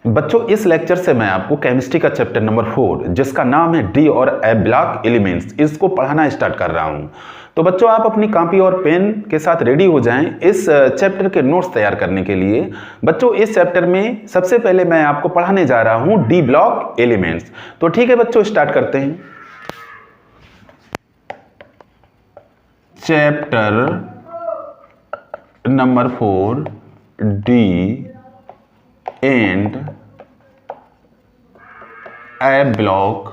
बच्चों इस लेक्चर से मैं आपको केमिस्ट्री का चैप्टर नंबर 4 जिसका नाम है डी और ए ब्लॉक एलिमेंट्स इसको पढ़ाना स्टार्ट कर रहा हूं। तो बच्चों आप अपनी कॉपी और पेन के साथ रेडी हो जाएं इस चैप्टर के नोट्स तैयार करने के लिए। बच्चों इस चैप्टर में सबसे पहले मैं आपको पढ़ाने जा रहा हूं डी ब्लॉक एलिमेंट्स। तो ठीक है बच्चों, स्टार्ट करते हैं। Chapter number 4 D and A block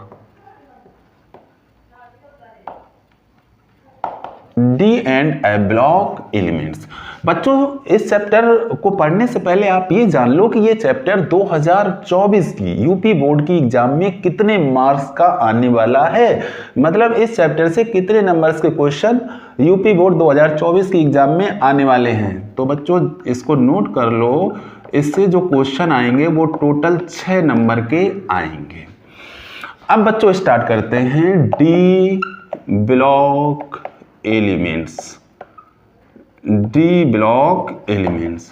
D and A block elements. बच्चों इस चैप्टर को पढ़ने से पहले आप ये जान लो कि ये चैप्टर 2024 की यूपी बोर्ड की एग्जाम में कितने मार्क्स का आने वाला है, मतलब इस चैप्टर से कितने नंबर्स के क्वेश्चन यूपी बोर्ड 2024 की एग्जाम में आने वाले हैं। तो बच्चों इसको नोट कर लो, इससे जो क्वेश्चन आएंगे वो टोटल 6 नंबर के आएंगे। अब बच्चों स्टार्ट करते हैं D block elements. D block elements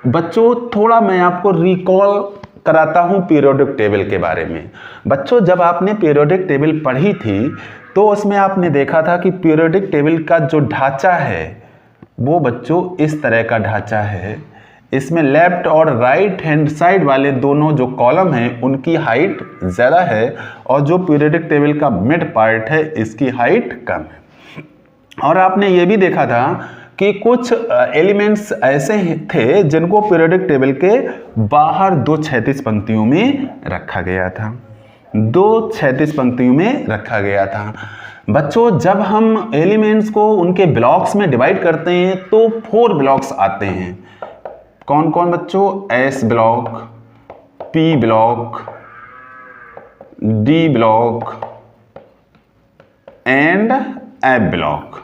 बच्चों थोड़ा मैं आपको रिकॉल कराता हूं पीरियोडिक टेबल के बारे में। बच्चों जब आपने पीरियोडिक टेबल पढ़ी थी तो उसमें आपने देखा था कि पीरियोडिक टेबल का जो ढांचा है वो बच्चों इस तरह का ढांचा है। इसमें लेफ्ट और राइट हैंड साइड वाले दोनों जो कॉलम हैं उनकी हाइट ज़्यादा है और जो पीरियोडिक टेबल का मिड पार्ट है इसकी हाइट कम है। और आपने ये भी देखा था कि कुछ एलिमेंट्स ऐसे थे जिनको पीरियोडिक टेबल के बाहर 2 क्षैतिज पंक्तियों में रखा गया था, 2 क्षैतिज पंक्तियों में रखा गया था। बच्चों जब हम एलिमेंट्स को उनके ब्लॉक्स में डिवाइड करते हैं तो 4 ब्लॉक्स आते हैं। कौन कौन बच्चों? S block, P block, D block and A block.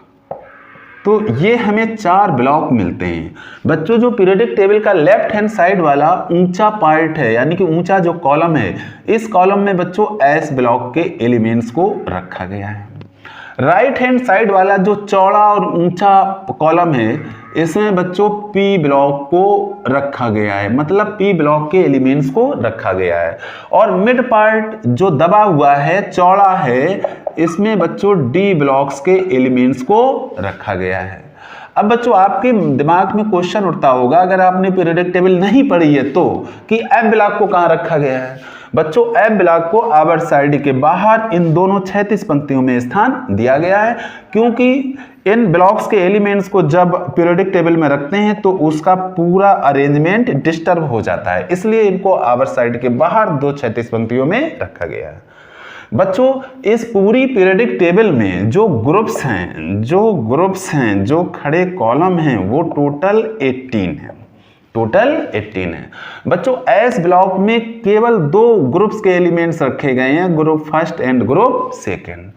तो ये हमें 4 ब्लॉक मिलते हैं। बच्चों जो पीरियोडिक टेबल का लेफ्ट हैंड साइड वाला ऊंचा पार्ट है यानी कि ऊंचा जो कॉलम है, इस कॉलम में बच्चों एस ब्लॉक के एलिमेंट्स को रखा गया है। राइट हैंड साइड वाला जो चौड़ा और ऊंचा कॉलम है इसमें बच्चों पी ब्लॉक को रखा गया है, मतलब पी ब्लॉक के एलिमेंट्स को रखा गया है। और मिड पार्ट जो दबा हुआ है, चौड़ा है, इसमें बच्चों डी ब्लॉक्स के एलिमेंट्स को रखा गया है। अब बच्चों आपके दिमाग में क्वेश्चन उठता होगा अगर आपने पीरियोडिक टेबल नहीं पढ़ी है तो कि एफ ब्लॉक को कहां रखा गया है। बच्चों एफ ब्लॉक को आवर साइड के बाहर इन दोनों क्षैतिज पंक्तियों में स्थान दिया गया है, क्योंकि इन ब्लॉक्स के एलिमेंट्स को जब पीरियोडिक टेबल में रखते हैं तो उसका पूरा अरेंजमेंट डिस्टर्ब हो जाता है, इसलिए इनको आवर साइड के बाहर 2 क्षैतिज पंक्तियों में रखा गया है। बच्चों इस पूरी पीरियोडिक टेबल में जो ग्रुप्स हैं, जो खड़े कॉलम हैं वो टोटल 18 है, टोटल 18 है। बच्चों एस ब्लॉक में केवल 2 ग्रुप्स के एलिमेंट्स रखे गए हैं, group first and group second.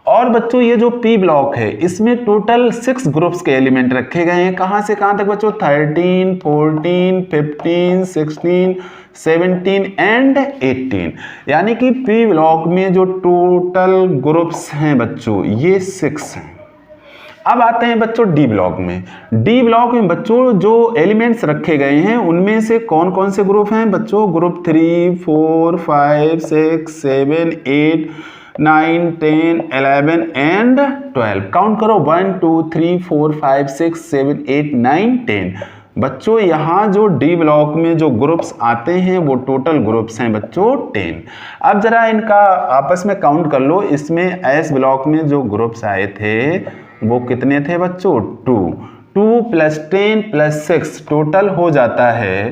और बच्चों ये जो पी ब्लॉक है इसमें टोटल 6 ग्रुप्स के एलिमेंट रखे गए हैं। कहां से कहां तक बच्चों? 13, 14, 15, 16, 17 एंड 18, यानी कि पी ब्लॉक में जो टोटल ग्रुप्स हैं बच्चों ये 6 हैं। अब आते हैं बच्चों डी ब्लॉक में। डी ब्लॉक में बच्चों जो एलिमेंट्स रखे गए हैं उनमें से कौन कौन से ग्रुप हैं बच्चों? Group 3, 4, 5, 6, 7, 8, 9, 10, 11 and 12। काउंट करो 1, 2, 3, 4, 5, 6, 7, 8, 9, 10। बच्चों यहाँ जो डी ब्लॉक में जो ग्रुप्स आते हैं वो टोटल ग्रुप्स हैं बच्चों 10। अब जरा इनका आपस में काउंट कर लो। इसमें एस ब्लॉक में जो ग्रुप्स आए थे वो कितने थे बच्चों? 2 + 10 + 6 टोटल हो जाता है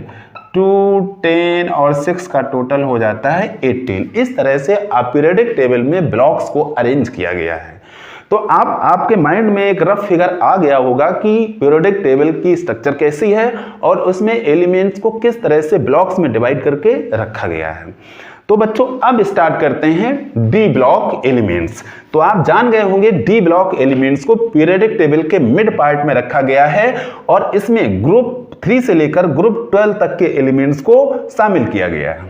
2, 10 और 6 का टोटल हो जाता है 18। इस तरह से पीरियोडिक टेबल में ब्लॉक्स को अरेंज किया गया है। तो आपके माइंड में एक रफ फिगर आ गया होगा कि पीरियोडिक टेबल की स्ट्रक्चर कैसी है और उसमें एलिमेंट्स को किस तरह से ब्लॉक्स में डिवाइड करके रखा गया है। तो बच्चों अब स्टार्ट करते हैं डी ब्लॉक एलिमेंट्स। तो आप जान गए होंगे डी ब्लॉक एलिमेंट्स को पीरियोडिक टेबल के मिड पार्ट में रखा गया है और इसमें ग्रुप 3 से लेकर ग्रुप 12 तक के एलिमेंट्स को शामिल किया गया है।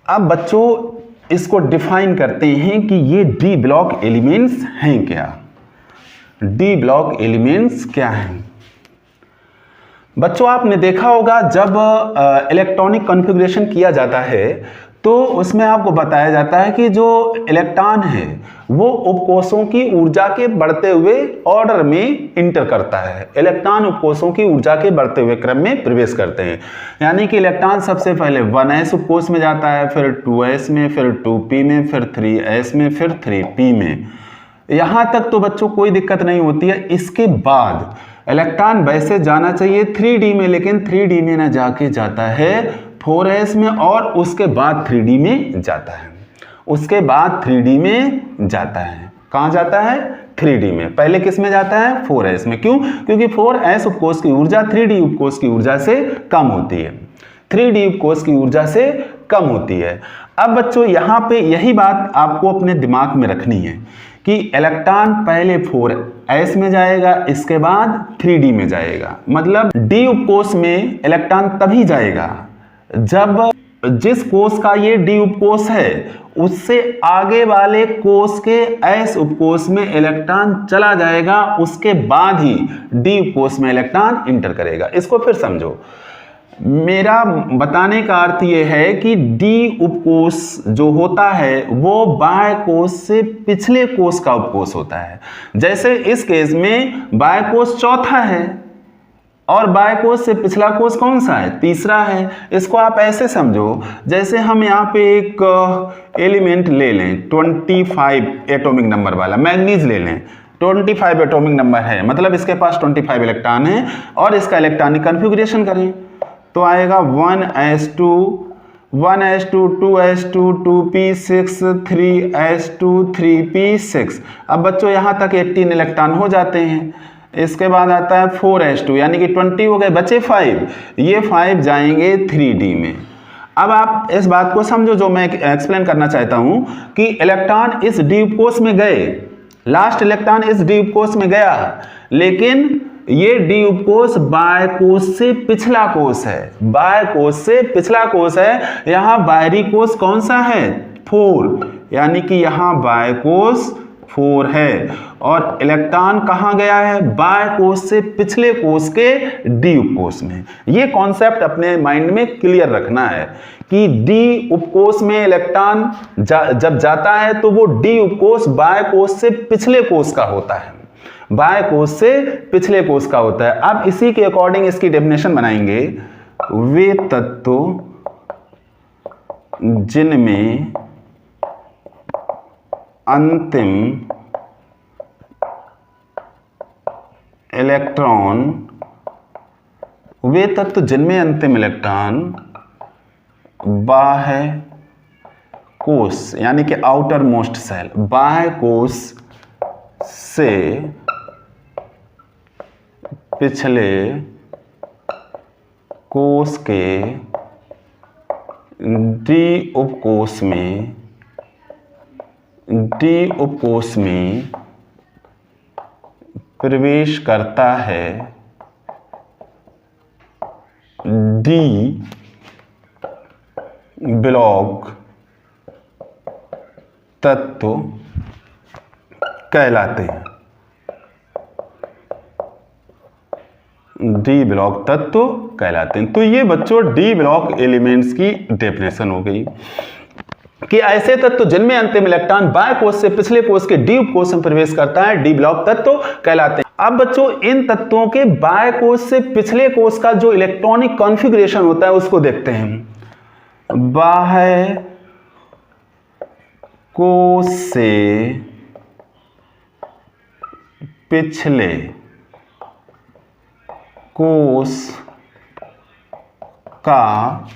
अब बच्चों इसको डिफाइन करते हैं कि ये डी ब्लॉक एलिमेंट्स हैं क्या। डी ब्लॉक एलिमेंट्स क्या हैं? बच्चों आपने देखा होगा जब इलेक्ट्रॉनिक कॉन्फ़िगरेशन किया जाता है तो उसमें आपको बताया जाता है कि जो इलेक्ट्रॉन है वो उपकोषों की ऊर्जा के बढ़ते हुए ऑर्डर में इंटर करता है। इलेक्ट्रॉन उपकोषों की ऊर्जा के बढ़ते हुए क्रम में प्रवेश करते हैं, यानी कि इलेक्ट्रॉन सबसे पहले 1s उपकोष में जाता है, फिर 2s में, फिर 2p में, फिर 3s में, फिर 3p में। यहाँ तक तो बच्चों कोई दिक्कत नहीं होती है। इसके बाद इलेक्ट्रॉन वैसे जाना चाहिए 3d में, लेकिन 3d में ना जाके जाता है 4s में, और उसके बाद 3d में जाता है। उसके बाद 3d में जाता है। कहाँ जाता है? 3d में। पहले किस में जाता है? 4s में। क्यों? क्योंकि 4s उपकोष की ऊर्जा 3d उपकोष की ऊर्जा से कम होती है। 3d उपकोष की ऊर्जा से कम होती है। अब बच्चों यहाँ पे यही बात आपको अपने दिमाग में रखनी है कि इलेक्ट्रॉन पहले 4s में जाएगा, इसके बाद 3d में जाएगा। मतलब d उपकोष में इलेक्ट्रॉन तभी जाएगा जब जिस कोष का ये d उपकोष है उससे आगे वाले कोष के s उपकोष में इलेक्ट्रॉन चला जाएगा, उसके बाद ही d उपकोष में इलेक्ट्रॉन इंटर करेगा। इसको फिर समझो। मेरा बताने का अर्थ यह है कि डी उपकोष जो होता है वो बाह्य कोष से पिछले कोष का उपकोष होता है। जैसे इस केस में बाह्य कोष चौथा है और बाह्य कोष से पिछला कोष कौन सा है? तीसरा है। इसको आप ऐसे समझो जैसे हम यहाँ पे एक एलिमेंट ले लें 25 एटॉमिक नंबर वाला, मैग्नीज ले लें। 25 एटॉमिक नंबर है, मतलब इसके पास 25 इलेक्ट्रॉन है, और इसका इलेक्ट्रॉनिक कॉन्फ़िगरेशन करें तो आएगा 1s2, 1s2, 2s2, 2p6, 3s2, 3p6। अब बच्चों यहाँ तक 18 इलेक्ट्रॉन हो जाते हैं। इसके बाद आता है 4s2, यानी कि 20 हो गए, बचे 5। ये 5 जाएंगे 3d में। अब आप इस बात को समझो जो मैं एक्सप्लेन करना चाहता हूँ कि इलेक्ट्रॉन इस d उपकोष में गए, लास्ट इलेक्ट्रॉन इस d उपकोष में गया, लेकिन ये d उपकोष बाह्य कोष से पिछला कोष है। बाह्य कोष से पिछला कोष है। यहाँ बाहरी कोष कौन सा है? 4, यानी कि यहाँ बाह्य कोष 4 है, और इलेक्ट्रॉन कहाँ गया है? बाह्य कोष से पिछले कोष के d उपकोष में। ये कॉन्सेप्ट अपने माइंड में क्लियर रखना है कि d उपकोष में इलेक्ट्रॉन जब जाता है तो वो d उपकोष बाह्य कोष से पिछले कोष का होता है, बाह्य कोष से पिछले कोष का होता है। अब इसी के अकॉर्डिंग इसकी डेफिनेशन बनाएंगे। वे तत्व जिनमें अंतिम इलेक्ट्रॉन, वे तत्व जिनमें अंतिम इलेक्ट्रॉन बाह्य कोष यानी कि आउटर मोस्ट सेल, बाह्य कोष से पिछले कोष के डी उपकोष में प्रवेश करता है, डी ब्लॉक तत्व कहलाते हैं। डी ब्लॉक तत्व कहलाते हैं। तो ये बच्चों डी ब्लॉक एलिमेंट्स की डेफिनेशन हो गई कि ऐसे तत्व जिनमें अंतिम इलेक्ट्रॉन बाह्य कोष से पिछले कोष के डी उपकोष में प्रवेश करता है, डी ब्लॉक तत्व कहलाते हैं। अब बच्चों इन तत्वों के बाह्य कोष से पिछले कोष का जो इलेक्ट्रॉनिक कॉन्फ़िगरेशन होता है उसको देखते हैं। बाह्य कोष से पिछले कोष का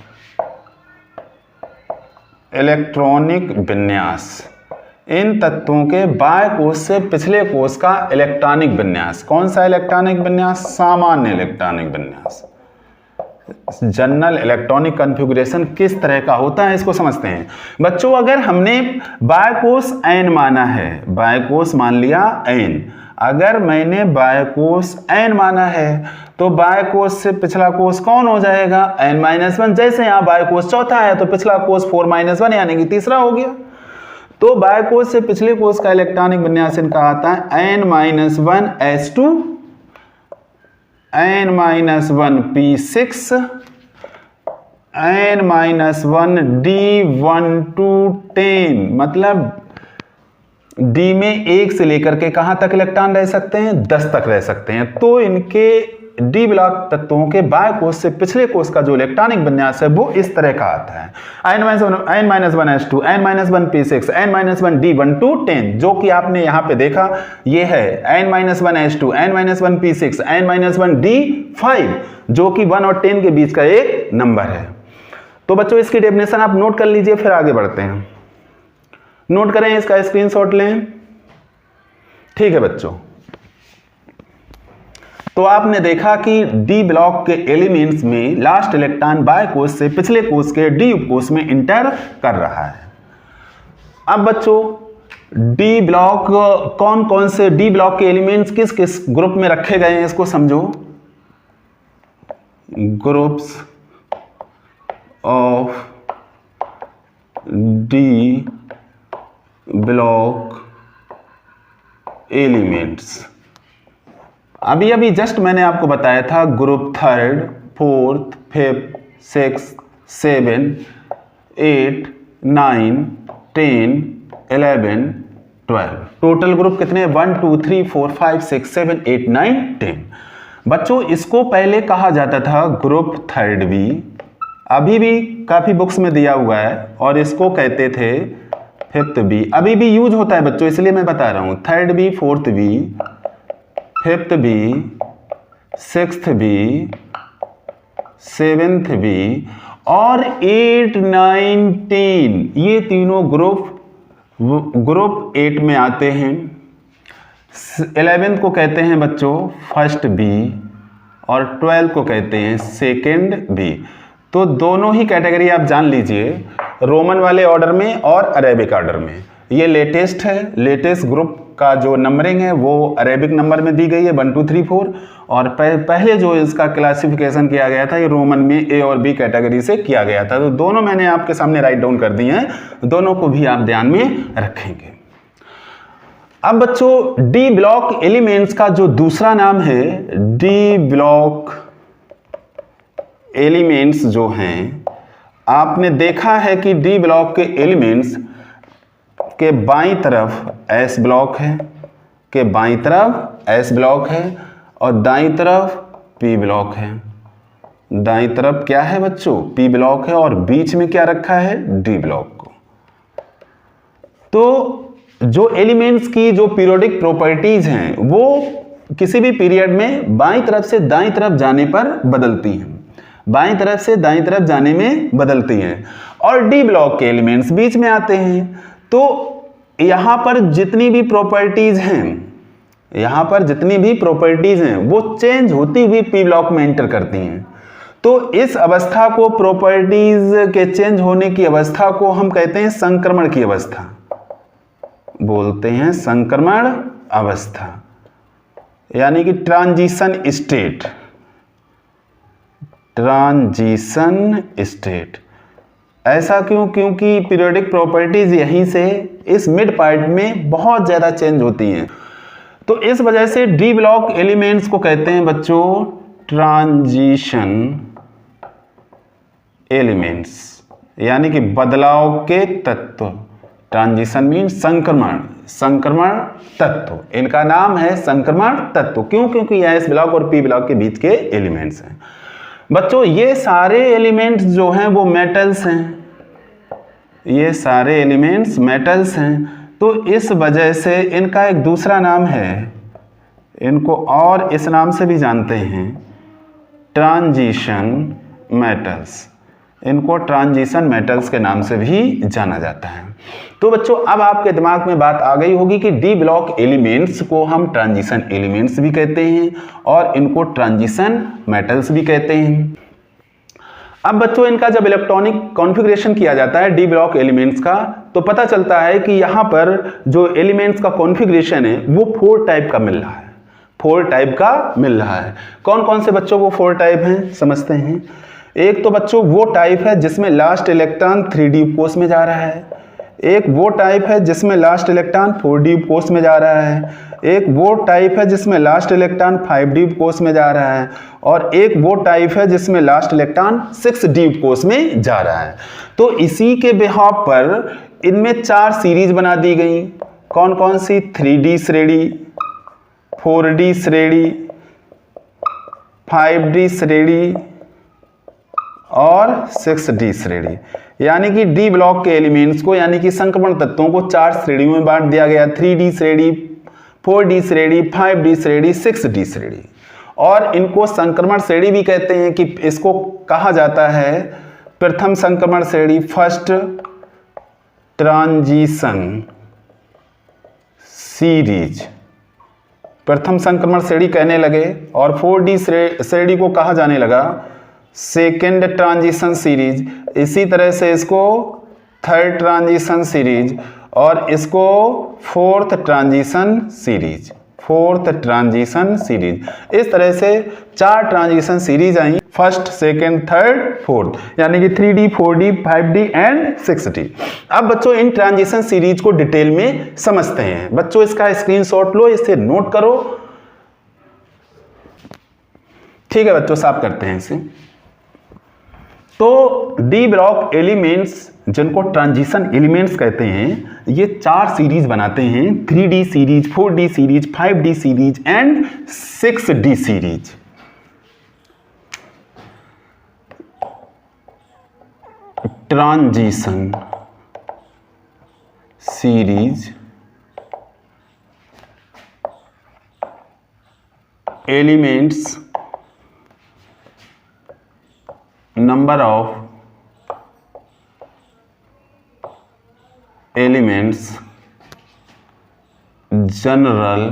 इलेक्ट्रॉनिक विन्यास। इन तत्वों के बाह्य कोष से पिछले कोष का इलेक्ट्रॉनिक विन्यास। कौन सा इलेक्ट्रॉनिक विन्यास? सामान्य इलेक्ट्रॉनिक विन्यास। जनरल इलेक्ट्रॉनिक कॉन्फ़िगरेशन किस तरह का होता है इसको समझते हैं। बच्चों अगर हमने बाह्य कोष n माना है, बाह्य कोष मान लिया n, अगर मैंने बाह्य कोष n माना है तो बाह्य कोष से पिछला कोष कौन हो जाएगा? n-1। जैसे यहाँ बाह्य कोष चौथा है तो पिछला कोष 4-1 यानी कि तीसरा हो गया। तो बाह्य कोष से पिछले कोष का इलेक्ट्रॉनिक विन्यास इनका आता है n-1 s2 n-1 p6 n-1 d1 to 10, मतलब डी में 1 से लेकर के कहां तक इलेक्ट्रॉन रह सकते हैं, 10 तक रह सकते हैं। तो इनके डी ब्लॉक तत्वों के बाएं कोष से पिछले कोष का जो इलेक्ट्रॉनिक विन्यास है वो इस तरह का आता है, n-1s2 n-1 p6 n-1 d1 to 10, जो कि आपने यहां पे देखा ये है n-1s2 n-1 p6 n-1 d5, जो कि 1 और 10 के बीच का एक नंबर है। तो बच्चों इसकी डेफिनेशन आप नोट कर लीजिए, फिर आगे बढ़ते हैं। नोट करें, इसका स्क्रीनशॉट लें। ठीक है बच्चों, तो आपने देखा कि डी ब्लॉक के एलिमेंट्स में लास्ट इलेक्ट्रॉन बाएं कोष से पिछले कोष के डी उपकोष में इंटर कर रहा है। अब बच्चों डी ब्लॉक कौन कौन से डी ब्लॉक के एलिमेंट्स किस किस ग्रुप में रखे गए हैं इसको समझो। Groups of D block elements, अभी अभी जस्ट मैंने आपको बताया था group 3rd 4th 5th 6th 7th 8th 9th 10th 11th 12, total group कितने 1 2 3 4 5 6 7 8 9 10। बच्चों इसको पहले कहा जाता था ग्रुप 3rd बी, अभी भी काफी बुक्स में दिया हुआ है, और इसको कहते थे 5th बी, अभी भी यूज होता है बच्चों, इसलिए मैं बता रहा हूं। 3rd B 4th B 5th B 6th B 7th B और 8 9 10, ये तीनों ग्रुप 8 में आते हैं। 11th को कहते हैं बच्चों 1st बी और 12th को कहते हैं 2nd बी। तो दोनों ही कैटेगरी आप जान लीजिए, रोमन वाले ऑर्डर में और अरेबिक ऑर्डर में। ये लेटेस्ट है, लेटेस्ट ग्रुप का जो नंबरिंग है वो अरेबिक नंबर में दी गई है 1 2 3 4, और पहले जो इसका क्लासिफिकेशन किया गया था ये रोमन में ए और बी कैटेगरी से किया गया था। तो दोनों मैंने आपके सामने राइट डाउन कर दिए हैं, दोनों को भी आप ध्यान में रखेंगे। अब बच्चों डी ब्लॉक एलिमेंट्स का जो दूसरा नाम है, डी ब्लॉक एलिमेंट्स जो हैं, आपने देखा है कि डी ब्लॉक के एलिमेंट्स के बाईं तरफ एस ब्लॉक है, के बाईं तरफ एस ब्लॉक है और दाईं तरफ पी ब्लॉक है। दाईं तरफ क्या है बच्चों, पी ब्लॉक है, और बीच में क्या रखा है, डी ब्लॉक को। तो जो एलिमेंट्स की जो पीरियोडिक प्रॉपर्टीज हैं वो किसी भी पीरियड में बाईं तरफ से दाईं तरफ जाने पर बदलती हैं, बाईं तरफ से दाईं तरफ जाने में बदलती हैं, और डी ब्लॉक के एलिमेंट्स बीच में आते हैं। तो यहां पर जितनी भी प्रॉपर्टीज हैं, यहां पर जितनी भी प्रॉपर्टीज हैं वो चेंज होती हुई पी ब्लॉक में एंटर करती हैं। तो इस अवस्था को, प्रॉपर्टीज के चेंज होने की अवस्था को हम कहते हैं संक्रमण की अवस्था, बोलते हैं संक्रमण अवस्था, यानी कि ट्रांजिशन स्टेट, ट्रांजिशन स्टेट। ऐसा क्यों, क्योंकि पीरियोडिक प्रॉपर्टीज यहीं से इस मिड पार्ट में बहुत ज्यादा चेंज होती हैं। तो इस वजह से डी ब्लॉक एलिमेंट्स को कहते हैं बच्चों ट्रांजिशन एलिमेंट्स, यानी कि बदलाव के तत्व। ट्रांजिशन मीन संक्रमण, संक्रमण तत्व, इनका नाम है संक्रमण तत्व। क्यों, क्योंकि यह एस ब्लॉक और पी ब्लॉक के बीच के एलिमेंट्स हैं। बच्चों ये सारे एलिमेंट्स जो हैं वो मेटल्स हैं, ये सारे एलिमेंट्स मेटल्स हैं। तो इस वजह से इनका एक दूसरा नाम है, इनको और इस नाम से भी जानते हैं, ट्रांजिशन मेटल्स। इनको ट्रांजिशन मेटल्स के नाम से भी जाना जाता है। तो बच्चों अब आपके दिमाग में बात आ गई होगी कि डी ब्लॉक एलिमेंट्स को हम ट्रांजिशन एलिमेंट्स भी कहते हैं और इनको ट्रांजिशन मेटल्स भी कहते हैं। अब बच्चों इनका जब इलेक्ट्रॉनिक कॉन्फ़िगरेशन किया जाता है डी ब्लॉक एलिमेंट्स का, तो पता चलता है कि यहाँ पर जो एलिमेंट्स का कॉन्फ़िगरेशन है वो 4 टाइप का मिल रहा है, 4 टाइप का मिल रहा है। कौन कौन से बच्चों वो 4 टाइप हैं समझते हैं। एक तो बच्चों वो टाइप है जिसमें लास्ट इलेक्ट्रॉन 3D उपकोष में जा रहा है, एक वो टाइप है जिसमें लास्ट इलेक्ट्रॉन 4D उपकोष में जा रहा है, एक वो टाइप है जिसमें लास्ट इलेक्ट्रॉन 5d कोष में जा रहा है, और एक वो टाइप है जिसमें लास्ट इलेक्ट्रॉन 6d कोष में जा रहा है। तो इसी के बिहाफ पर इनमें 4 सीरीज बना दी गई। कौन कौन सी? 3d श्रेणी, 4d श्रेणी, 5d श्रेणी और 6d श्रेणी। यानी कि डी ब्लॉक के एलिमेंट्स को, यानी कि संक्रमण तत्वों को 4 श्रेणियों में बांट दिया गया। 3d श्रेणी, 4d श्रेणी, 5d श्रेणी, 6d श्रेणी। और इनको संक्रमण श्रेणी भी कहते हैं कि इसको कहा जाता है प्रथम संक्रमण श्रेणी, फर्स्ट ट्रांजिशन सीरीज, प्रथम संक्रमण श्रेणी कहने लगे। और 4d श्रेणी को कहा जाने लगा सेकेंड ट्रांजिशन सीरीज। इसी तरह से इसको थर्ड ट्रांजिशन सीरीज और इसको fourth transition series, fourth transition series. इस तरह से 4 ट्रांजिशन सीरीज आई, फर्स्ट, सेकेंड, थर्ड, फोर्थ, यानी कि 3d, 4d, 5d and 6d। अब बच्चों इन ट्रांजिशन सीरीज को डिटेल में समझते हैं। बच्चों इसका स्क्रीनशॉट लो, इसे नोट करो। ठीक है बच्चों, साफ करते हैं इसे। तो डी ब्लॉक एलिमेंट्स, जिनको ट्रांजिशन एलिमेंट्स कहते हैं, ये 4 सीरीज बनाते हैं। 3d series, 4d series, 5d series and 6d series. Transition series elements, number of elements, general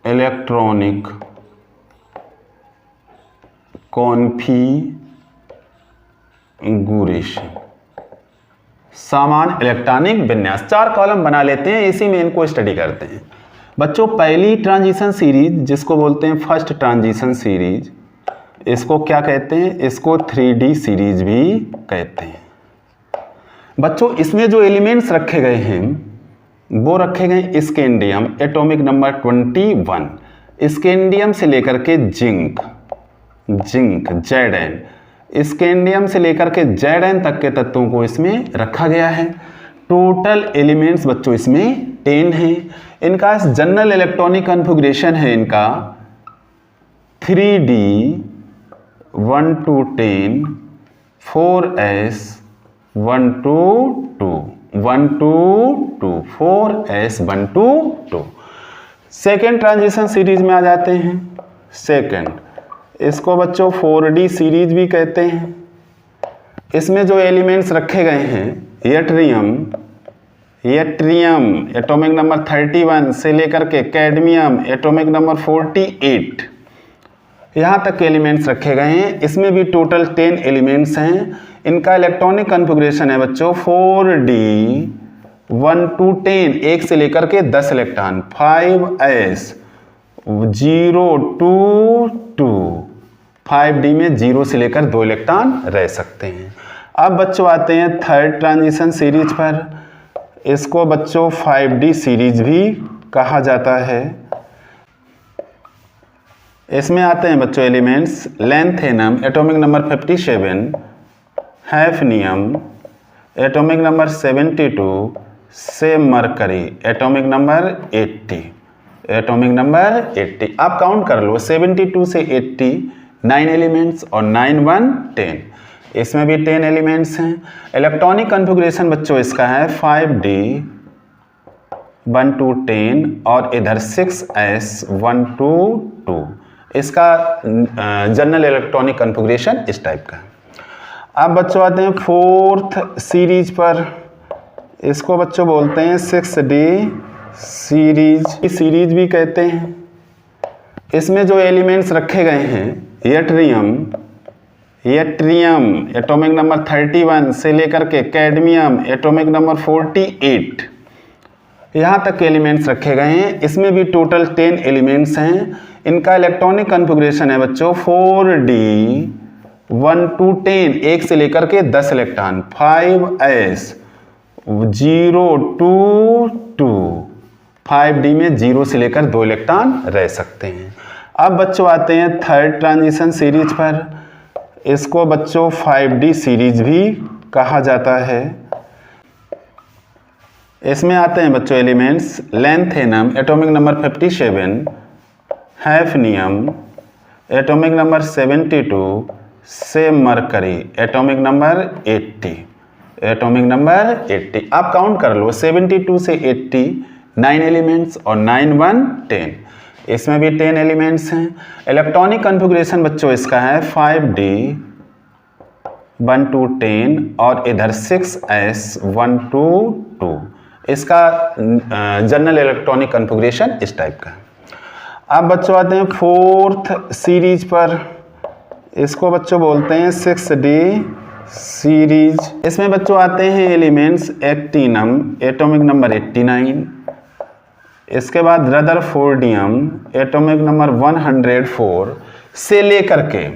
electronic configuration, समान इलेक्ट्रॉनिक विन्यास। 4 कॉलम बना लेते हैं, इसी में इनको स्टडी करते हैं। बच्चों पहली ट्रांजिशन सीरीज जिसको बोलते हैं फर्स्ट ट्रांजिशन सीरीज, इसको क्या कहते हैं? इसको 3d सीरीज भी कहते हैं। बच्चों इसमें जो एलिमेंट्स रखे गए हैं वो रखे गए स्कैंडियम, एटॉमिक नंबर 21, स्कैंडियम से लेकर के जिंक, Zn, स्कैंडियम से लेकर के Zn तक के तत्वों को इसमें रखा गया है। टोटल एलिमेंट्स बच्चों इसमें 10 हैं। इनका जनरल इलेक्ट्रॉनिक कॉन्फ़िगरेशन है इनका 3d 1 to 10, 4s 1 to 2, 1 to 2, 4s 1 to 2। Second transition series में आ जाते हैं। सेकेंड, इसको बच्चों 4d सीरीज भी कहते हैं। इसमें जो एलिमेंट्स रखे गए हैं यट्रियम, एटॉमिक नंबर 31 से लेकर के कैडमियम, एटॉमिक नंबर 48, यहाँ तक के एलिमेंट्स रखे गए हैं। इसमें भी टोटल 10 एलिमेंट्स हैं। इनका इलेक्ट्रॉनिक कॉन्फ़िगरेशन है बच्चों 4d 1 to 10, 1 से लेकर के 10 इलेक्ट्रॉन, 5s 0 to 2, 5d में 0 से लेकर 2 इलेक्ट्रॉन रह सकते हैं। अब बच्चों आते हैं थर्ड ट्रांजिशन सीरीज पर। इसको बच्चों 5d सीरीज भी कहा जाता है। इसमें आते हैं बच्चों elements lanthanum, atomic number 57, hafnium, atomic number 72, से mercury, atomic number 80, atomic number 80। आप काउंट कर लो 72 से 80, 9 एलिमेंट्स और 9 1 10। इसमें भी 10 एलिमेंट्स हैं। इलेक्ट्रॉनिक कॉन्फ़िगरेशन बच्चों इसका है 5d 1 to 10 और इधर 6s 1 to 2। इसका जनरल इलेक्ट्रॉनिक कॉन्फ़िगरेशन इस टाइप का है। अब बच्चों आते हैं फोर्थ सीरीज पर। इसको बच्चों बोलते हैं 6d सीरीज भी कहते हैं। इसमें जो एलिमेंट्स रखे गए हैं यट्रियम, एटॉमिक नंबर 31 से लेकर के कैडमियम, एटॉमिक नंबर 48, यहाँ तक के एलिमेंट्स रखे गए हैं। इसमें भी टोटल 10 एलिमेंट्स हैं। इनका इलेक्ट्रॉनिक कॉन्फ़िगरेशन है बच्चों 4d 1 to 10, 1 से लेकर के 10 इलेक्ट्रॉन, 5s 0 2 2, 5d में 0 से लेकर 2 इलेक्ट्रॉन रह सकते हैं। अब बच्चों आते हैं थर्ड ट्रांजिशन सीरीज पर। इसको बच्चों 5d सीरीज भी कहा जाता है। इसमें आते हैं बच्चों elements lanthanum atomic number 57, hafnium atomic number 72, same mercury atomic number 80, atomic number 80। आप काउंट कर लो 72 से 80 9 एलिमेंट्स और 9 1 10, इसमें भी 10 एलिमेंट्स हैं। इलेक्ट्रॉनिक कॉन्फ़िगरेशन बच्चों इसका है 5d 1 2 10 और इधर 6s 1 2 2। इसका जनरल इलेक्ट्रॉनिक कॉन्फ़िगरेशन इस टाइप का है। अब बच्चों आते हैं फोर्थ सीरीज पर। इसको बच्चों बोलते हैं 6d सीरीज। इसमें बच्चों आते हैं एलिमेंट्स एक्टिनम एटॉमिक नंबर 89, इसके बाद रदरफोर्डियम एटॉमिक नंबर 104 से लेकर के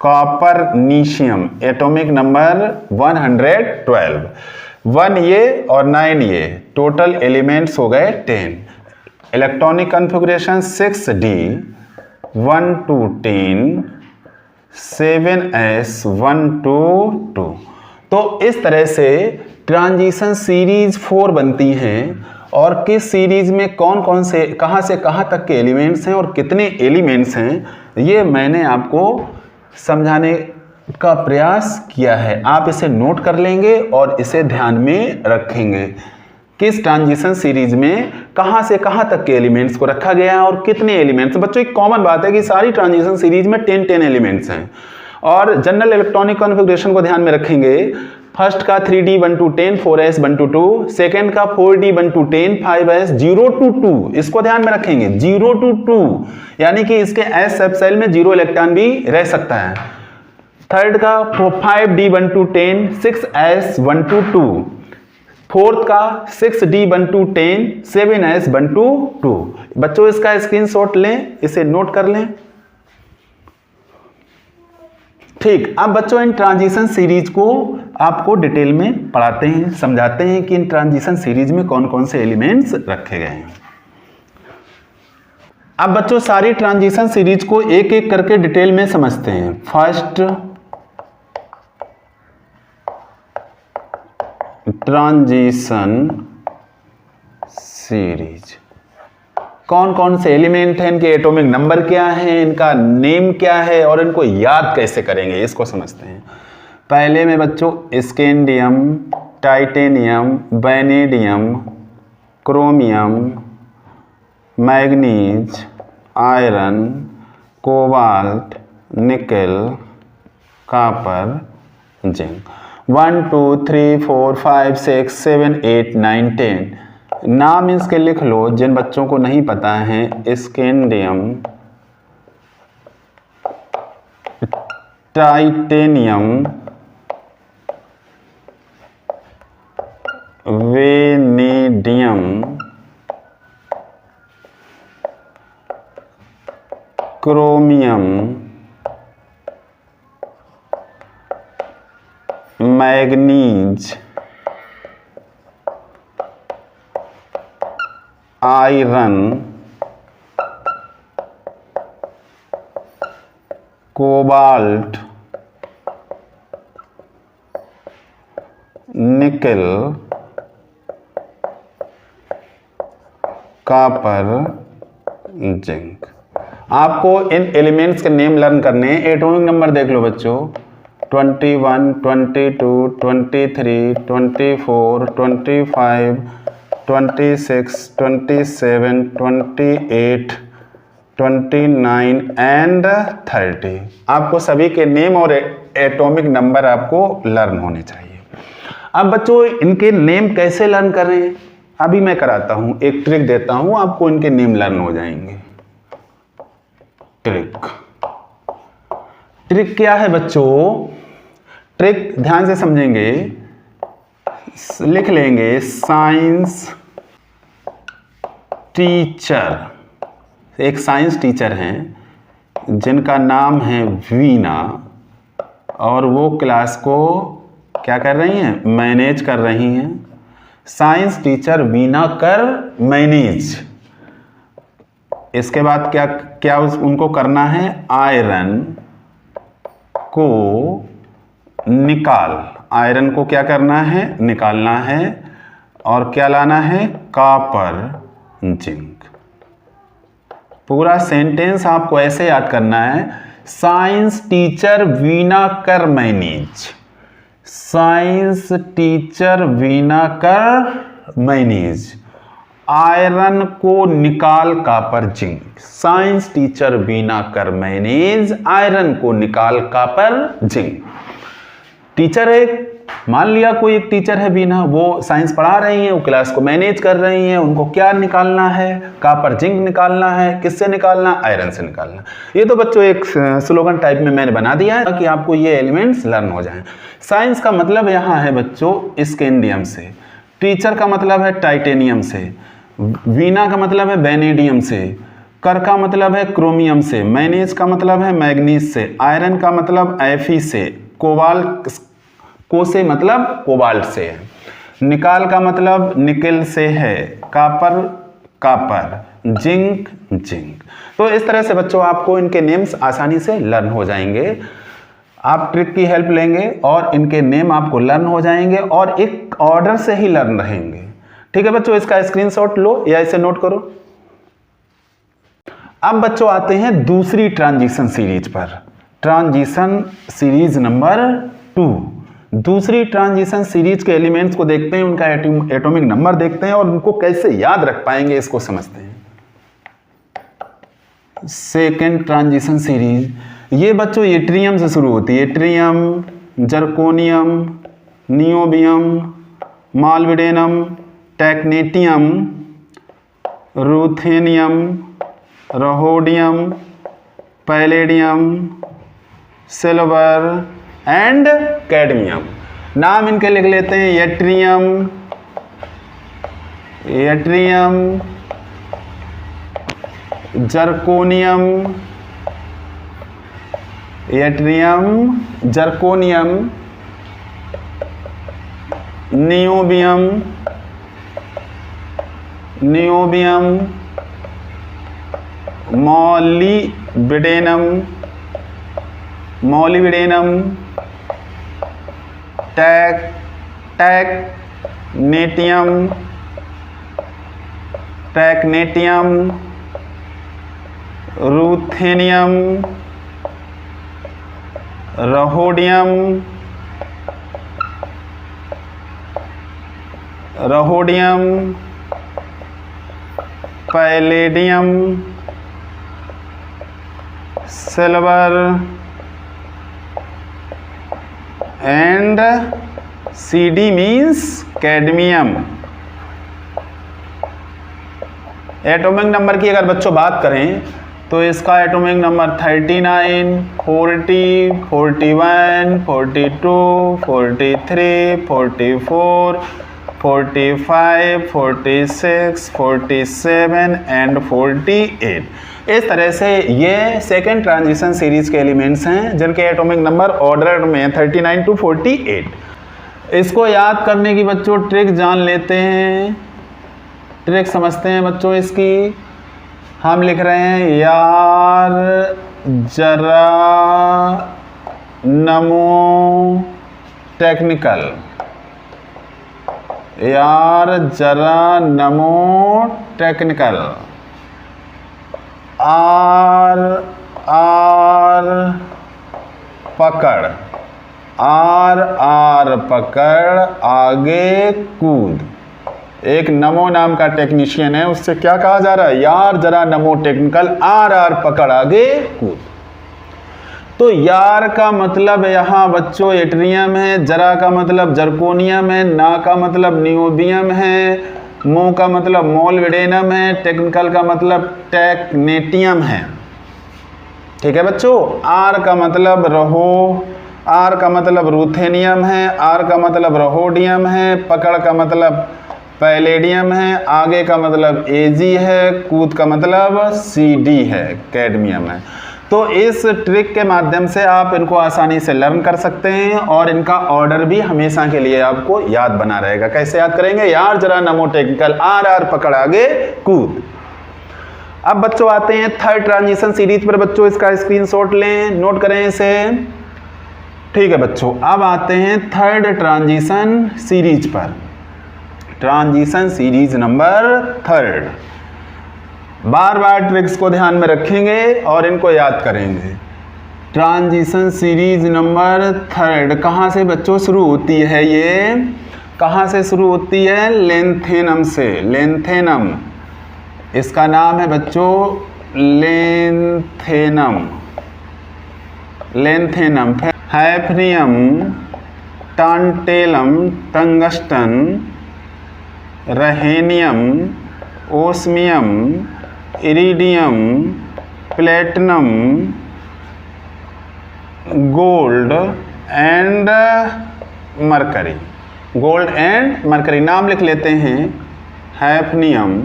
कॉपरनीशियम एटॉमिक नंबर 112, 1 ये और 9 ये, टोटल एलिमेंट्स हो गए 10। Electronic configuration 6d 1 2 10, 7s 1 2 2। तो इस तरह से ट्रांजिशन सीरीज 4 बनती हैं और किस सीरीज में कौन कौन से कहां तक के एलिमेंट्स हैं और कितने एलिमेंट्स हैं, ये मैंने आपको समझाने का प्रयास किया है। आप इसे नोट कर लेंगे और इसे ध्यान में रखेंगे। किस ट्रांजिशन सीरीज में कहां से कहां तक के एलिमेंट्स को रखा गया है और कितने एलिमेंट्स। बच्चों एक कॉमन बात है कि सारी ट्रांजिशन सीरीज में 10 एलिमेंट्स हैं और जनरल इलेक्ट्रॉनिक कॉन्फ़िगरेशन को ध्यान में रखेंगे। फर्स्ट का 3d 1 to 10, 4s 1 to 2, second का 4d 1 to 10, 5s 0 to 2, इसको ध्यान में रखेंगे 0 to 2, यानी कि इसके s सब सेल में 0 इलेक्ट्रॉन भी रह सकता है। थर्ड का 5d 1 to 10, 6s 1 to 2, fourth का 6d 1 to 10, 7s 1 to 2। बच्चों इसका स्क्रीनशॉट लें, इसे नोट कर लें। ठीक, अब बच्चों इन ट्रांजिशन सीरीज को आपको डिटेल में पढ़ाते हैं, समझाते हैं कि इन ट्रांजिशन सीरीज में कौन कौन से एलिमेंट्स रखे गए हैं। अब बच्चों सारी ट्रांजिशन सीरीज को एक एक करके डिटेल में समझते हैं। फर्स्ट ट्रांजिशन सीरीज, कौन कौन से एलिमेंट हैं, इनके एटॉमिक नंबर क्या है, इनका नेम क्या है और इनको याद कैसे करेंगे, इसको समझते हैं। पहले में बच्चों scandium, titanium, vanadium, chromium, manganese, iron, cobalt, nickel, copper, zinc. 1 2 3 4 5 6 7 8 9 10 नाम इसके लिख लो जिन बच्चों को नहीं पता है। Scandium, titanium, vanadium, chromium, manganese, iron, cobalt, nickel, copper, zinc. आपको इन एलिमेंट्स के नेम लर्न करने हैं। एटॉमिक नंबर देख लो बच्चों, 21 22 23 24 25 26 27 28 29 एंड 30। आपको सभी के नेम और एटॉमिक नंबर आपको लर्न होने चाहिए। अब बच्चों इनके नेम कैसे लर्न करें, अभी मैं कराता हूं, एक ट्रिक देता हूं, आपको इनके नेम लर्न हो जाएंगे। ट्रिक क्या है बच्चों, ट्रिक ध्यान से समझेंगे, लिख लेंगे साइंस टीचर। एक साइंस टीचर हैं जिनका नाम है वीना और वो क्लास को क्या कर रही हैं? मैनेज कर रही हैं। साइंस टीचर वीना कर मैनेज। इसके बाद क्या क्या उनको करना है? आयरन को निकाल। आयरन को क्या करना है? निकालना है। और क्या लाना है? Copper, zinc. पूरा सेंटेंस आपको ऐसे याद करना है, साइंस टीचर वीना कर मैनेज। साइंस टीचर वीना कर मैनेज आयरन को निकाल copper zinc. Science teacher Veena कर मैनेज आयरन को निकाल कॉपर जिंक। टीचर है, मान लिया कोई एक टीचर है वीना, वो साइंस पढ़ा रही है, वो क्लास को मैनेज कर रही है। उनको क्या निकालना है? कॉपर जिंक निकालना है। किससे निकालना? आयरन से निकालना। ये तो बच्चों एक स्लोगन टाइप में मैंने बना दिया है ताकि आपको ये एलिमेंट्स लर्न हो जाएं। साइंस का मतलब यहाँ है बच्चों स्कैंडियम से, टीचर का मतलब है टाइटेनियम से, वीना का मतलब है वेनेडियम से, कर का मतलब है क्रोमियम से, मैनेज का मतलब है मैग्नीज से, आयरन का मतलब एफी से, कोबाल्ट को से मतलब कोबाल्ट से है, निकाल का मतलब निकेल से है, कॉपर कॉपर, जिंक जिंक। तो इस तरह से बच्चों आपको इनके नेम्स आसानी से लर्न हो जाएंगे। आप ट्रिक की हेल्प लेंगे और इनके नेम आपको लर्न हो जाएंगे और एक ऑर्डर से ही लर्न रहेंगे। ठीक है बच्चों, इसका स्क्रीनशॉट लो या इसे नोट करो। अब बच्चों आते हैं दूसरी ट्रांजिशन सीरीज पर। Transition series number 2। दूसरी ट्रांजिशन सीरीज के एलिमेंट्स को देखते हैं, उनका एटॉमिक नंबर देखते हैं और उनको कैसे याद रख पाएंगे इसको समझते हैं। सेकेंड ट्रांजिशन सीरीज, ये बच्चों एट्रियम से शुरू होती है। Yttrium, zirconium, niobium, molybdenum, technetium, ruthenium, rhodium, palladium, silver and cadmium. नाम इनके लिख लेते हैं। Yttrium, yttrium, zirconium, yttrium, zirconium, niobium, niobium, molybdenum, molybdenum, technetium, technetium, ruthenium, rhodium, rhodium, palladium, silver and CD means cadmium. Atomic number की अगर बच्चों बात करें तो इसका एटॉमिक नंबर 39, 40, 41, 42, 43, 44, 45, 46, 47 एंड 48। इस तरह से ये सेकेंड ट्रांजिशन सीरीज के एलिमेंट्स हैं जिनके एटॉमिक नंबर ऑर्डर में 39 to 48। इसको याद करने की बच्चों ट्रिक जान लेते हैं, ट्रिक समझते हैं बच्चों इसकी। हम लिख रहे हैं यार जरा नमो टेक्निकल, यार जरा नमो टेक्निकल। आर आर पकड़, आर आर पकड़, आगे कूद। एक नमो नाम का टेक्नीशियन है, उससे क्या कहा जा रहा है? यार जरा नमो टेक्निकल, आर आर पकड़, आगे कूद। तो यार का मतलब यहाँ बच्चों एट्रियम है, जरा का मतलब जर्कोनियम है, ना का मतलब नियोबियम है, मो का मतलब मॉलिब्डेनम है, टेक्निकल का मतलब टेक्नेटियम है। ठीक है बच्चों। आर का मतलब रहो, आर का मतलब रूथेनियम है, आर का मतलब रहोडियम है, पकड़ का मतलब पैलेडियम है, आगे का मतलब एजी है, कूद का मतलब CD है, कैडमियम है। तो इस ट्रिक के माध्यम से आप इनको आसानी से लर्न कर सकते हैं और इनका ऑर्डर भी हमेशा के लिए आपको याद बना रहेगा। कैसे याद करेंगे? यार जरा नमो टेक्निकल, आर पकड़ आगे कूद। अब बच्चों आते हैं थर्ड ट्रांजिशन सीरीज पर। बच्चों इसका स्क्रीनशॉट लें, नोट करें इसे। ठीक है बच्चों, अब आते हैं थर्ड ट्रांजिशन सीरीज पर। Transition series number third. बार बार ट्रिक्स को ध्यान में रखेंगे और इनको याद करेंगे। ट्रांजिशन सीरीज नंबर थर्ड कहाँ से बच्चों शुरू होती है? ये कहाँ से शुरू होती है? लेंथेनम से। लेंथेनम, इसका नाम है बच्चों lanthanum. Lanthanum, hafnium, tantalum, tungsten, rhenium, osmium, iridium, platinum, gold and mercury. Gold and mercury नाम लिख लेते हैं। Hafnium,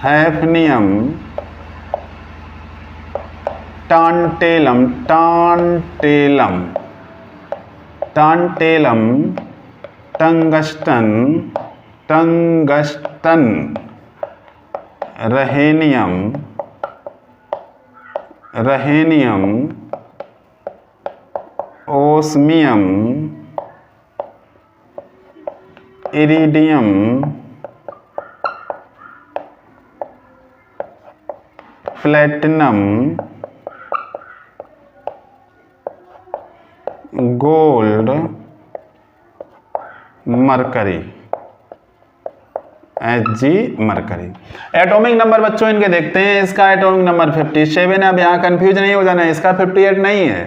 hafnium, tantalum, tantalum, tantalum, tungsten, tungsten, rhenium, rhenium, osmium, iridium, platinum, gold, mercury, Hg mercury. Atomic number बच्चों इनके देखते हैं। इसका atomic number 57 है। अब यहाँ कंफ्यूज नहीं हो जाना है, इसका 58 नहीं है,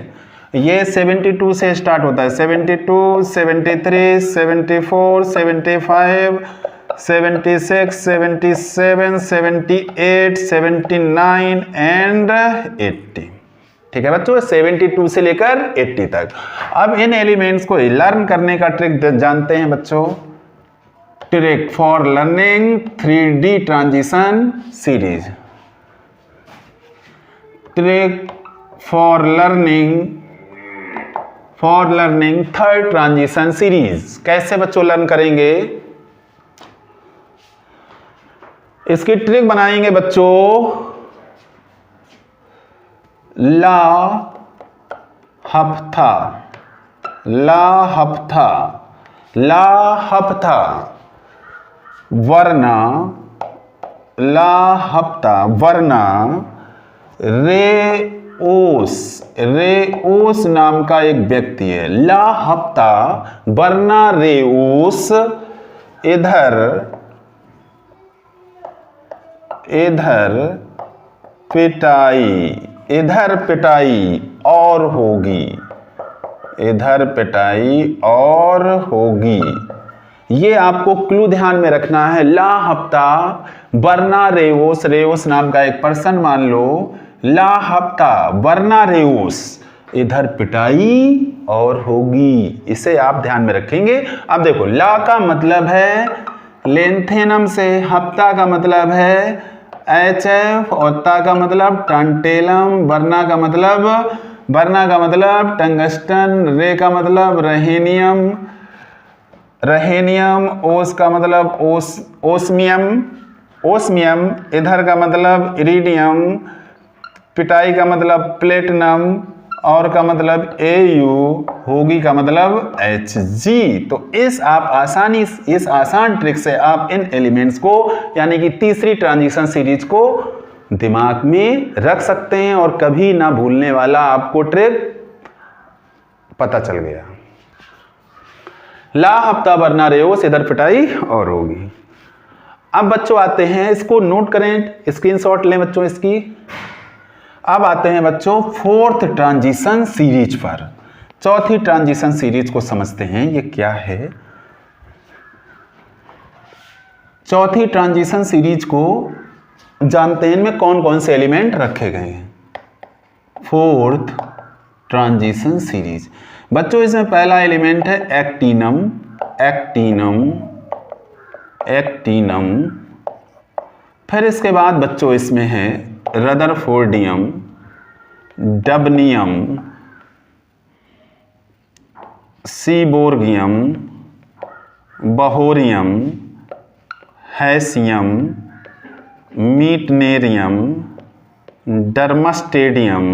ये 72 से स्टार्ट होता है। 72, 73, 74, 75, 76, 77, 78, 79 एंड 80। ठीक है बच्चों, 72 से लेकर 80 तक। अब इन एलिमेंट्स को लर्न करने का ट्रिक जानते हैं बच्चों। Trick for learning 3D transition series. Trick for learning third transition series. कैसे बच्चों लर्न करेंगे? इसकी ट्रिक बनाएंगे बच्चों। ला हफ्ता, ला हफ्ता, ला हफ्ता, वरना, ला हफ्ता वरना रेओस, रेओस नाम का एक व्यक्ति है। ला हफ्ता वरना रेओस इधर पिटाई, इधर पिटाई और होगी, इधर पिटाई और होगी। ये आपको क्लू ध्यान में रखना है। ला हफ्ता वरना रेओस, रेओस नाम का एक पर्सन मान लो। ला हफ्ता वरना रेओस इधर पिटाई और होगी, इसे आप ध्यान में रखेंगे। अब देखो, ला का मतलब है लेंथेनम से, हफ्ता का मतलब है HF और ता का मतलब टांटेलम, वरना का मतलब टंगस्टन, रे का मतलब रहेनियम, रहेनियम, ओस का मतलब ओस्मियम, ओस्मियम, इधर का मतलब इरिडियम, पिटाई का मतलब प्लेटिनम और का मतलब AU, होगी का मतलब Hg। तो इस आसान ट्रिक से आप इन एलिमेंट्स को यानी कि तीसरी ट्रांजिशन सीरीज को दिमाग में रख सकते हैं और कभी ना भूलने वाला आपको ट्रिक पता चल गया। ला हफ्ता वरना रेओस इधर पिटाई और होगी। अब बच्चों आते हैं, इसको नोट करें, स्क्रीनशॉट लें बच्चों इसकी। अब आते हैं बच्चों फोर्थ ट्रांजिशन सीरीज पर। चौथी ट्रांजिशन सीरीज को समझते हैं, ये क्या है। चौथी ट्रांजिशन सीरीज को जानते हैं, इनमें कौन कौन से एलिमेंट रखे गए हैं। फोर्थ ट्रांजिशन सीरीज बच्चों, इसमें पहला एलिमेंट है एक्टिनम, एक्टिनम, एक्टिनम। फिर इसके बाद बच्चों इसमें है रदरफोर्डियम, डबनियम, सीबोर्गियम, बहोरियम, हैसियम, मीटनेरियम, डर्मस्टेडियम,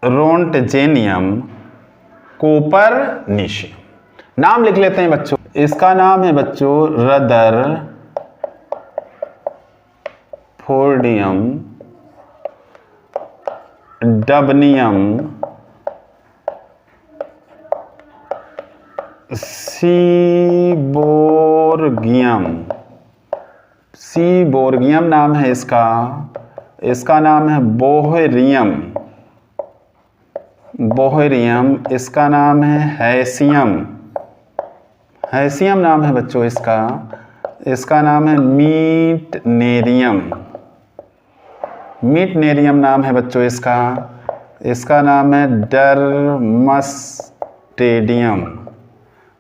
रोंटजेनियम, कोपरनिशियम। नाम लिख लेते हैं बच्चों। इसका नाम है बच्चों रदरफोर्डियम, डबनियम, सीबोर्गियम। सीबोर्गियम नाम है इसका। इसका नाम है बोहेरियम, बोहेरियम। इसका नाम है हैसियम, हैसियम नाम है बच्चों इसका। इसका नाम है मीटनेरियम, मीटनेरियम नाम है बच्चों इसका। इसका नाम है डर्मस्टेडियम,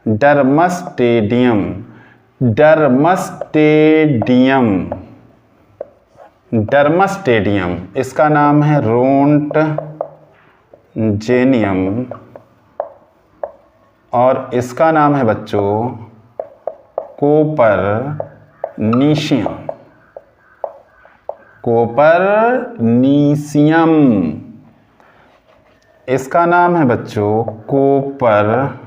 डर्मस्टेडियम, डर्मस्टेडियम, डर्मस्टेडियम। इसका नाम है रोंटजेनियम और इसका नाम है बच्चों कोपरनिशियम, कोपरनिशियम। इसका नाम है बच्चों कोपरनिशियम,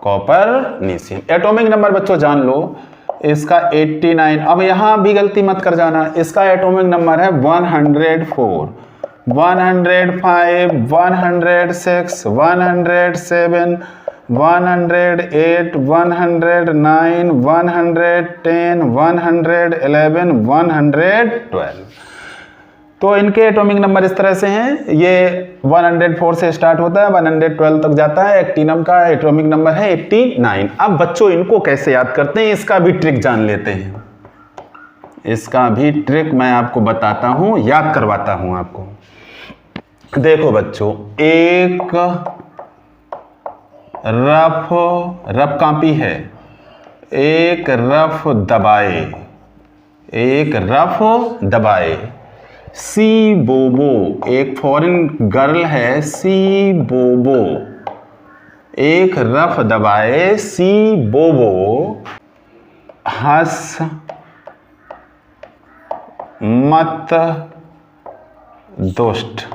कॉपरनिशियम। एटॉमिक नंबर बच्चों जान लो इसका 89। अब यहां भी गलती मत कर जाना। इसका एटॉमिक नंबर है 104, 105, 106, 107, 108, 109, 110, 111, 112। तो इनके एटॉमिक नंबर इस तरह से हैं। ये 104 से स्टार्ट होता है, 112 तक जाता है। एक्टिनम का एटॉमिक नंबर है 89। अब बच्चों इनको कैसे याद करते हैं, इसका भी ट्रिक जान लेते हैं। इसका भी ट्रिक मैं आपको बताता हूं, याद करवाता हूं आपको। देखो बच्चों, एक रफ कॉपी है, एक रफ दबाए, एक रफ दबाए। सी बोबो, एक फॉरेन गर्ल है, सी बोबो, एक रफ दबाए सी बोबो हंस मत दुष्ट।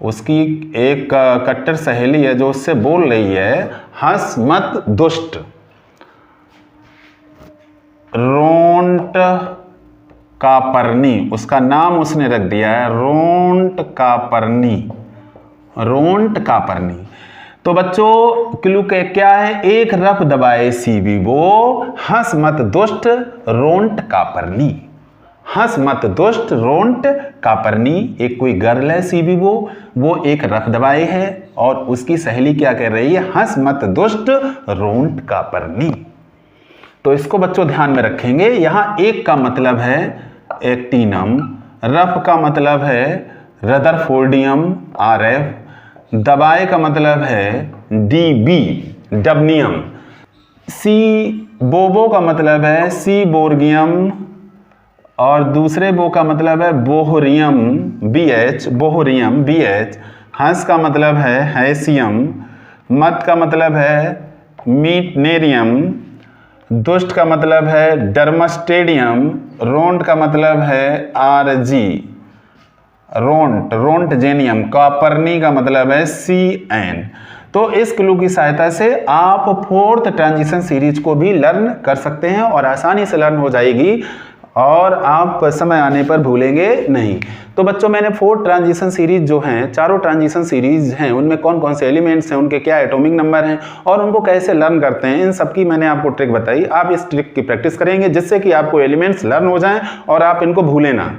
उसकी एक कट्टर सहेली है जो उससे बोल रही है हंस मत दुष्ट। रोंट कापरनी, उसका नाम उसने रख दिया है रोंट कापरनी, रोंट कापरनी। तो बच्चों क्लू के क्या है, एक रफ दबाए सीबीबो हंस मत दुष्ट रोंट कापरनी, हंस मत दुष्ट रोंट कापरनी। एक कोई गर्ल है सीबीबो, वो एक रफ दबाए है और उसकी सहेली क्या कह रही है, हंस मत दुष्ट रोंट कापरनी। तो इसको बच्चों ध्यान में रखेंगे। यहां एक का मतलब है एक्टिनम, रफ का मतलब है रदरफोर्डियम RF, दबाए का मतलब है DB डबनियम, सी बोबो का मतलब है सी बोर्गियम और दूसरे बो का मतलब है बोहरियम BH, बोहरियम BH। हंस का मतलब है हैसियम, मत का मतलब है मीटनेरियम, दुष्ट का मतलब है डर्मस्टेडियम, रोंट का मतलब है RG रोंट, रोंटजेनियम, कॉपरनी का मतलब है CN। तो इस क्लू की सहायता से आप 4th ट्रांजिशन सीरीज को भी लर्न कर सकते हैं और आसानी से लर्न हो जाएगी और आप समय आने पर भूलेंगे नहीं। तो बच्चों मैंने 4 ट्रांजिशन सीरीज जो हैं, चारों ट्रांजिशन सीरीज हैं, उनमें कौन कौन से एलिमेंट्स हैं, उनके क्या एटॉमिक नंबर हैं और उनको कैसे लर्न करते हैं, इन सब की मैंने आपको ट्रिक बताई। आप इस ट्रिक की प्रैक्टिस करेंगे जिससे कि आपको एलिमेंट्स लर्न हो जाएं और आप इनको भूलें ना।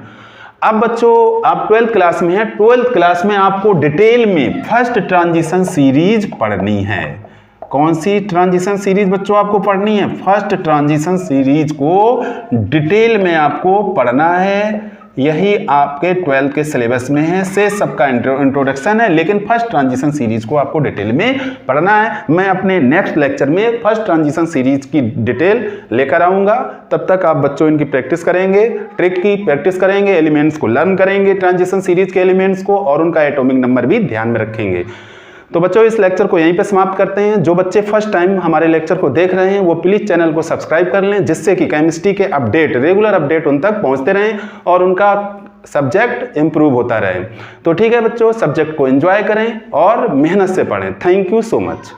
अब बच्चों आप 12th क्लास में हैं, 12th क्लास में आपको डिटेल में फर्स्ट ट्रांजिशन सीरीज पढ़नी है। कौन सी ट्रांजिशन सीरीज बच्चों आपको पढ़नी है, फर्स्ट ट्रांजिशन सीरीज को डिटेल में आपको पढ़ना है। यही आपके 12th के सिलेबस में है, से सबका इंट्रोडक्शन है, लेकिन फर्स्ट ट्रांजिशन सीरीज को आपको डिटेल में पढ़ना है। मैं अपने नेक्स्ट लेक्चर में फर्स्ट ट्रांजिशन सीरीज की डिटेल लेकर आऊंगा। तब तक आप बच्चों इनकी प्रैक्टिस करेंगे, ट्रिक की प्रैक्टिस करेंगे, एलिमेंट्स को लर्न करेंगे, ट्रांजिशन सीरीज के एलिमेंट्स को, और उनका एटॉमिक नंबर भी ध्यान में रखेंगे। तो बच्चों इस लेक्चर को यहीं पे समाप्त करते हैं। जो बच्चे फर्स्ट टाइम हमारे लेक्चर को देख रहे हैं वो प्लीज चैनल को सब्सक्राइब कर लें, जिससे कि केमिस्ट्री के अपडेट, रेगुलर अपडेट उन तक पहुंचते रहें और उनका सब्जेक्ट इंप्रूव होता रहे। तो ठीक है बच्चों, सब्जेक्ट को एंजॉय करें और मेहनत से पढ़ें। Thank you so much.